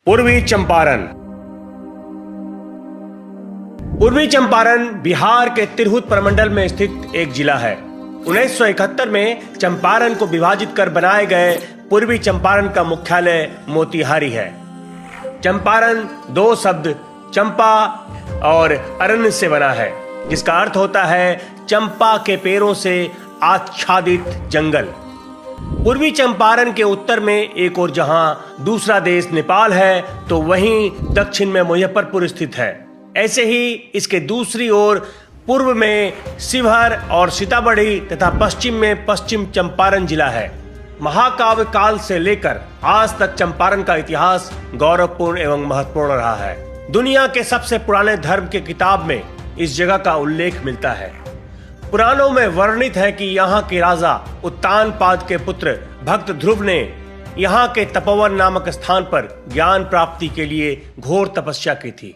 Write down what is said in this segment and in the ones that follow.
पूर्वी चंपारण। पूर्वी चंपारण बिहार के तिरहुत प्रमंडल में स्थित एक जिला है। 1971 में चंपारण को विभाजित कर बनाए गए पूर्वी चंपारण का मुख्यालय मोतिहारी है। चंपारण दो शब्द चंपा और अरण्य से बना है, जिसका अर्थ होता है चंपा के पेड़ों से आच्छादित जंगल। पूर्वी चंपारण के उत्तर में एक और जहां दूसरा देश नेपाल है, तो वहीं दक्षिण में मुजफ्फरपुर स्थित है। ऐसे ही इसके दूसरी ओर पूर्व में शिवहर और सीतामढ़ी तथा पश्चिम में पश्चिम चंपारण जिला है। महाकाव्य काल से लेकर आज तक चंपारण का इतिहास गौरवपूर्ण एवं महत्वपूर्ण रहा है। दुनिया के सबसे पुराने धर्म के किताब में इस जगह का उल्लेख मिलता है। पुराणों में वर्णित है कि यहाँ के राजा उत्तानपाद के पुत्र भक्त ध्रुव ने यहाँ के तपोवन नामक स्थान पर ज्ञान प्राप्ति के लिए घोर तपस्या की थी।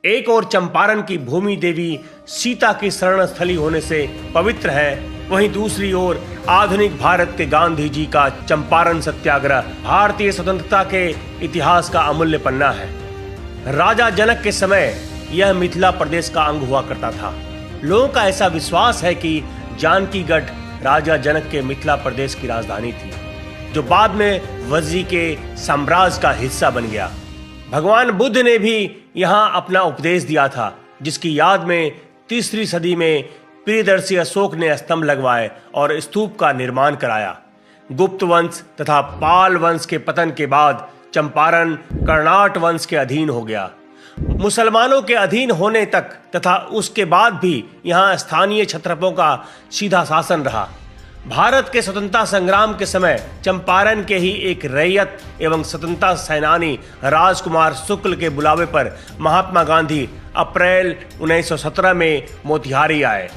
एक और चंपारण की भूमि देवी सीता की शरण स्थली होने से पवित्र है, वहीं दूसरी ओर आधुनिक भारत के गांधी जी का चंपारण सत्याग्रह भारतीय स्वतंत्रता के इतिहास का अमूल्य पन्ना है। राजा जनक के समय यह मिथिला प्रदेश का अंग हुआ करता था। लोगों का ऐसा विश्वास है कि जानकीगढ़ राजा जनक के मिथिला प्रदेश की राजधानी थी, जो बाद में वज्जी के साम्राज्य का हिस्सा बन गया। भगवान बुद्ध ने भी यहाँ अपना उपदेश दिया था, जिसकी याद में 3री सदी में प्रियदर्शी अशोक ने स्तंभ लगवाए और स्तूप का निर्माण कराया। गुप्त वंश तथा पाल वंश के पतन के बाद चंपारण कर्णाट वंश के अधीन हो गया। मुसलमानों के अधीन होने तक तथा उसके बाद भी यहाँ स्थानीय क्षत्रपों का सीधा शासन रहा। भारत के स्वतंत्रता संग्राम के समय चंपारण के ही एक रैयत एवं स्वतंत्रता सेनानी राजकुमार शुक्ल के बुलावे पर महात्मा गांधी अप्रैल 1917 में मोतिहारी आए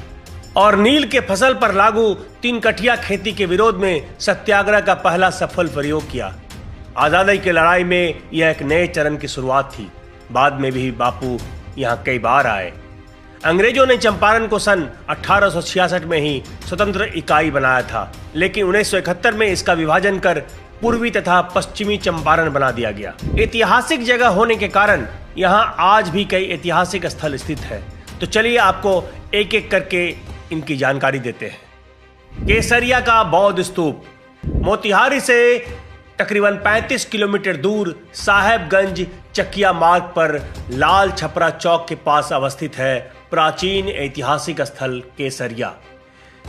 और नील के फसल पर लागू 3 कठिया खेती के विरोध में सत्याग्रह का पहला सफल प्रयोग किया। आजादी की लड़ाई में यह एक नए चरण की शुरुआत थी। बाद में भी बापू यहाँ कई बार आए। अंग्रेजों ने चंपारण को सन 1866 में ही स्वतंत्र इकाई बनाया था, लेकिन 1971 में इसका विभाजन कर पूर्वी तथा पश्चिमी चंपारण बना दिया गया। ऐतिहासिक जगह होने के कारण यहाँ आज भी कई ऐतिहासिक स्थल स्थित है। तो चलिए आपको एक एक करके इनकी जानकारी देते हैं। केसरिया का बौद्ध स्तूप मोतिहारी से तकरीबन 35 किलोमीटर दूर साहेबगंज चकिया मार्ग पर लाल छपरा चौक के पास अवस्थित है प्राचीन ऐतिहासिक स्थल केसरिया।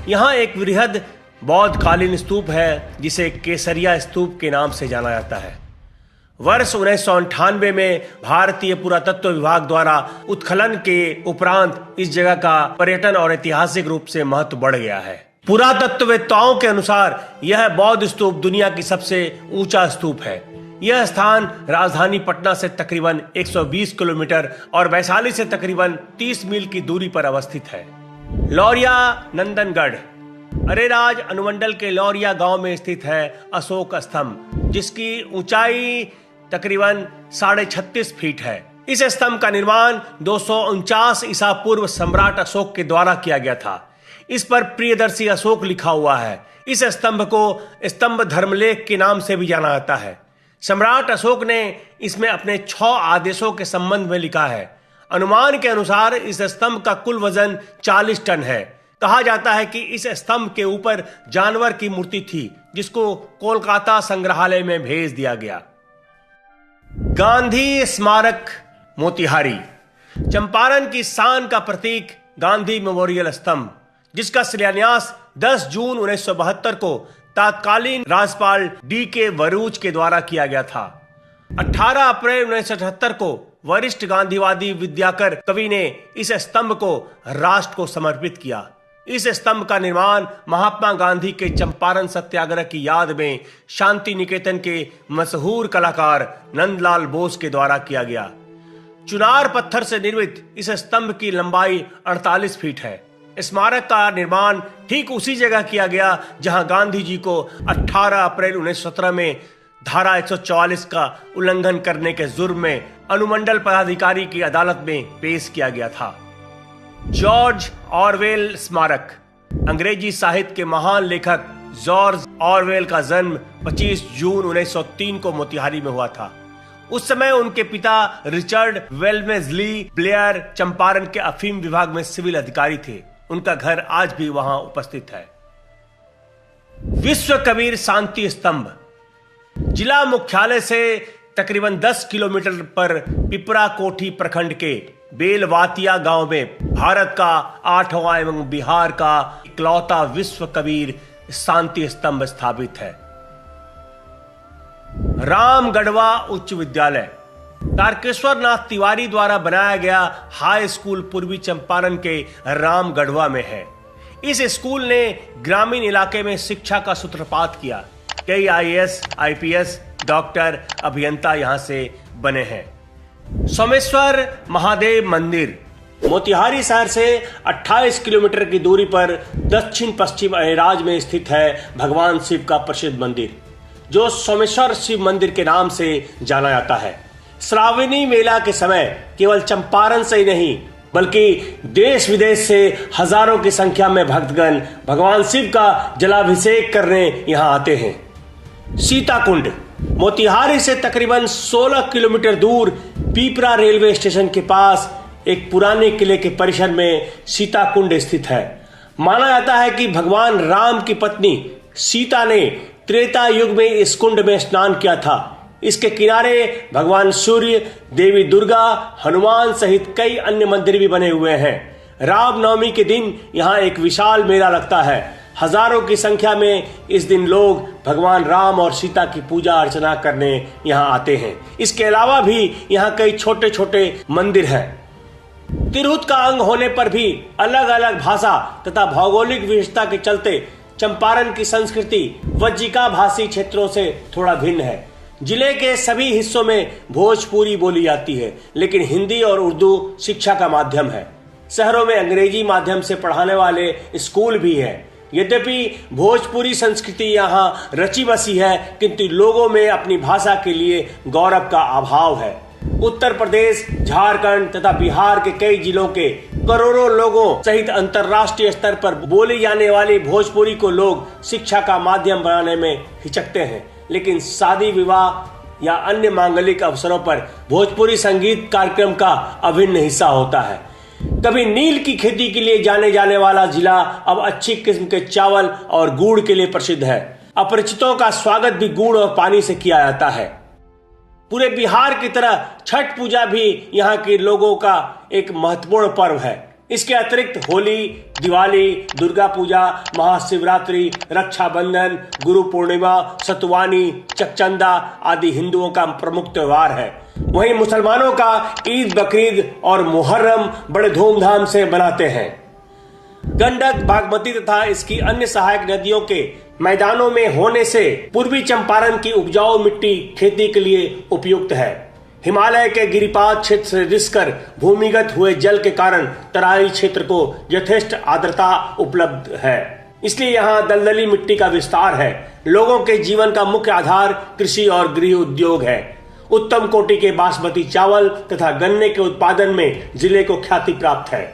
यहाँ एक वृहद बौद्ध कालीन स्तूप है, जिसे केसरिया स्तूप के नाम से जाना जाता है। वर्ष 1998 में भारतीय पुरातत्व विभाग द्वारा उत्खनन के उपरांत इस जगह का पर्यटन और ऐतिहासिक रूप से महत्व बढ़ गया है। पुरातत्ववेत्ताओं के अनुसार यह बौद्ध स्तूप दुनिया की सबसे ऊंचा स्तूप है। यह स्थान राजधानी पटना से तकरीबन 120 किलोमीटर और वैशाली से तकरीबन 30 मील की दूरी पर अवस्थित है। लौरिया नंदनगढ़ अरेराज अनुमंडल के लौरिया गांव में स्थित है अशोक स्तंभ, जिसकी ऊंचाई तकरीबन 36.5 फीट है। इस स्तंभ का निर्माण 249 ईसा पूर्व सम्राट अशोक के द्वारा किया गया था। इस पर प्रियदर्शी अशोक लिखा हुआ है। इस स्तंभ को स्तंभ धर्मलेख के नाम से भी जाना जाता है। सम्राट अशोक ने इसमें अपने 6 आदेशों के संबंध में लिखा है। अनुमान के अनुसार इस स्तंभ का कुल वजन 40 टन है। कहा जाता है कि इस स्तंभ के ऊपर जानवर की मूर्ति थी, जिसको कोलकाता संग्रहालय में भेज दिया गया। गांधी स्मारक मोतिहारी चंपारण की शान का प्रतीक गांधी मेमोरियल स्तंभ, जिसका शिलान्यास 10 जून 1972 को तत्कालीन राज्यपाल D.K. वरूज के द्वारा किया गया था। 18 अप्रैल 1978 को वरिष्ठ गांधीवादी विद्याकर कवि ने इस स्तंभ को राष्ट्र को समर्पित किया। इस स्तंभ का निर्माण महात्मा गांधी के चंपारण सत्याग्रह की याद में शांति निकेतन के मशहूर कलाकार नंदलाल बोस के द्वारा किया गया। चुनार पत्थर से निर्मित इस स्तंभ की लंबाई 48 फीट है। स्मारक का निर्माण ठीक उसी जगह किया गया जहां गांधी जी को 18 अप्रैल 1917 में धारा 144 का उल्लंघन करने के जुर्म में अनुमंडल पदाधिकारी की अदालत में पेश किया गया था। जॉर्ज ऑरवेल स्मारक अंग्रेजी साहित्य के महान लेखक जॉर्ज ऑरवेल का जन्म 25 जून 1903 को मोतिहारी में हुआ था। उस समय उनके पिता रिचर्ड वेल्मेस्ली ब्लेयर चंपारण के अफीम विभाग में सिविल अधिकारी थे। उनका घर आज भी वहां उपस्थित है। विश्व कबीर शांति स्तंभ जिला मुख्यालय से तकरीबन 10 किलोमीटर पर पिपरा कोठी प्रखंड के बेलवातिया गांव में भारत का 8वां एवं बिहार का इकलौता विश्व कबीर शांति स्तंभ स्थापित है। रामगढ़वा उच्च विद्यालय तारकेश्वर नाथ तिवारी द्वारा बनाया गया हाई स्कूल पूर्वी चंपारण के रामगढ़वा में है। इस स्कूल ने ग्रामीण इलाके में शिक्षा का सूत्रपात किया। कई आईएएस, आईपीएस, डॉक्टर, अभियंता यहां से बने हैं। सोमेश्वर महादेव मंदिर मोतिहारी शहर से 28 किलोमीटर की दूरी पर दक्षिण पश्चिम अहिराज में स्थित है भगवान शिव का प्रसिद्ध मंदिर, जो सोमेश्वर शिव मंदिर के नाम से जाना जाता है। श्रावणी मेला के समय केवल चंपारण से ही नहीं बल्कि देश विदेश से हजारों की संख्या में भक्तगण भगवान शिव का जलाभिषेक करने यहां आते हैं। सीता कुंड मोतिहारी से तकरीबन 16 किलोमीटर दूर पीपरा रेलवे स्टेशन के पास एक पुराने किले के परिसर में सीता कुंड स्थित है। माना जाता है कि भगवान राम की पत्नी सीता ने त्रेता युग में इस कुंड में स्नान किया था। इसके किनारे भगवान सूर्य, देवी दुर्गा, हनुमान सहित कई अन्य मंदिर भी बने हुए हैं। रामनवमी के दिन यहाँ एक विशाल मेला लगता है। हजारों की संख्या में इस दिन लोग भगवान राम और सीता की पूजा अर्चना करने यहाँ आते हैं। इसके अलावा भी यहाँ कई छोटे छोटे मंदिर हैं। तिरहुत का अंग होने पर भी अलग अलग भाषा तथा भौगोलिक विशेषता के चलते चंपारण की संस्कृति वज्जिका भाषी क्षेत्रों से थोड़ा भिन्न है। जिले के सभी हिस्सों में भोजपुरी बोली जाती है, लेकिन हिंदी और उर्दू शिक्षा का माध्यम है। शहरों में अंग्रेजी माध्यम से पढ़ाने वाले स्कूल भी हैं। यद्यपि भोजपुरी संस्कृति यहाँ रची बसी है, किंतु लोगों में अपनी भाषा के लिए गौरव का अभाव है। उत्तर प्रदेश, झारखंड तथा बिहार के कई जिलों के करोड़ों लोगों सहित अंतर्राष्ट्रीय स्तर पर बोली जाने वाली भोजपुरी को लोग शिक्षा का माध्यम बनाने में हिचकते हैं, लेकिन शादी विवाह या अन्य मांगलिक अवसरों पर भोजपुरी संगीत कार्यक्रम का अभिन्न हिस्सा होता है। कभी नील की खेती के लिए जाने जाने वाला जिला अब अच्छी किस्म के चावल और गुड़ के लिए प्रसिद्ध है। अपरिचितों का स्वागत भी गुड़ और पानी से किया जाता है। पूरे बिहार की तरह छठ पूजा भी यहाँ के लोगों का एक महत्वपूर्ण पर्व है। इसके अतिरिक्त होली, दिवाली, दुर्गा पूजा, महाशिवरात्रि, रक्षाबंधन, गुरु पूर्णिमा, सतुवानी, चकचंदा आदि हिंदुओं का प्रमुख त्योहार है। वहीं मुसलमानों का ईद, बकरीद और मुहर्रम बड़े धूमधाम से मनाते हैं। गंडक, बागमती तथा इसकी अन्य सहायक नदियों के मैदानों में होने से पूर्वी चंपारण की उपजाऊ मिट्टी खेती के लिए उपयुक्त है। हिमालय के गिरिपात क्षेत्र से रिसकर भूमिगत हुए जल के कारण तराई क्षेत्र को यथेष्ट आर्द्रता उपलब्ध है, इसलिए यहाँ दलदली मिट्टी का विस्तार है। लोगों के जीवन का मुख्य आधार कृषि और गृह उद्योग है। उत्तम कोटि के बासमती चावल तथा गन्ने के उत्पादन में जिले को ख्याति प्राप्त है।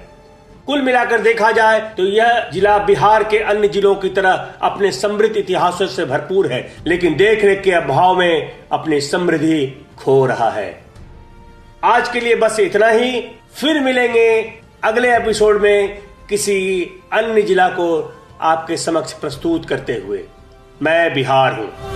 कुल मिलाकर देखा जाए तो यह जिला बिहार के अन्य जिलों की तरह अपने समृद्ध इतिहासों से भरपूर है, लेकिन देखरेख के अभाव में अपनी समृद्धि खो रहा है। आज के लिए बस इतना ही। फिर मिलेंगे अगले एपिसोड में किसी अन्य जिला को आपके समक्ष प्रस्तुत करते हुए। मैं बिहार हूं।